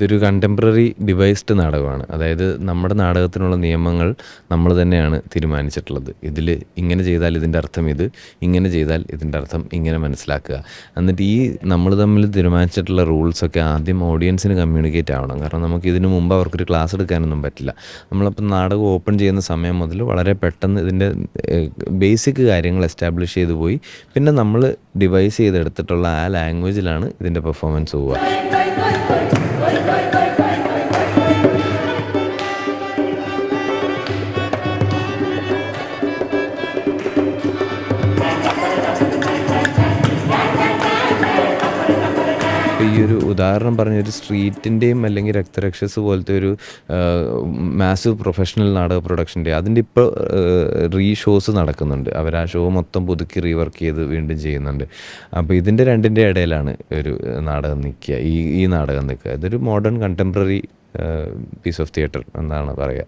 ഇതൊരു contemporary devised നാടകമാണ്. അതായത് നമ്മുടെ നാടകത്തിനുള്ള നിയമങ്ങൾ നമ്മൾ തന്നെയാണ് തീരുമാനിച്ചിട്ടുള്ളത്. ഇതിൽ ഇങ്ങനെ ചെയ്താൽ ഇതിൻ്റെ അർത്ഥം ഇത്, ഇങ്ങനെ ചെയ്താൽ ഇതിൻ്റെ അർത്ഥം ഇങ്ങനെ മനസ്സിലാക്കുക. എന്നിട്ട് ഈ നമ്മൾ തമ്മിൽ തീരുമാനിച്ചിട്ടുള്ള റൂൾസൊക്കെ ആദ്യം ഓഡിയൻസിന് കമ്മ്യൂണിക്കേറ്റ് ആവണം. കാരണം നമുക്ക് ഇതിനു മുമ്പ് അവർക്കൊരു ക്ലാസ് എടുക്കാനൊന്നും പറ്റില്ല. നമ്മളപ്പോൾ നാടകം ഓപ്പൺ ചെയ്യുന്ന സമയം മുതൽ വളരെ പെട്ടെന്ന് ഇതിൻ്റെ ബേസിക് കാര്യങ്ങൾ എസ്റ്റാബ്ലിഷ് ചെയ്തു പോയി. പിന്നെ നമ്മൾ ഡിവൈസ് ചെയ്തെടുത്തിട്ടുള്ള ആ ലാംഗ്വേജിലാണ് ഇതിൻ്റെ പെർഫോമൻസ് പോവുക. ഈ ഒരു ഉദാഹരണം പറഞ്ഞൊരു സ്ട്രീറ്റിൻ്റെയും അല്ലെങ്കിൽ രക്തരക്ഷസ് പോലത്തെ ഒരു മാസീവ് പ്രൊഫഷണൽ നാടക പ്രൊഡക്ഷൻ്റെ അതിൻ്റെ ഇപ്പോൾ റീഷോസ് നടക്കുന്നുണ്ട്. അവർ ആ ഷോ മൊത്തം പുതുക്കി റീവർക്ക് ചെയ്ത് വീണ്ടും ചെയ്യുന്നുണ്ട്. അപ്പോൾ ഇതിൻ്റെ രണ്ടിൻ്റെ ഇടയിലാണ് ഒരു നാടകം നിൽക്കുക, ഈ നാടകം നിൽക്കുക. ഇതൊരു modern contemporary piece of theatre എന്നാണ് പറയുക.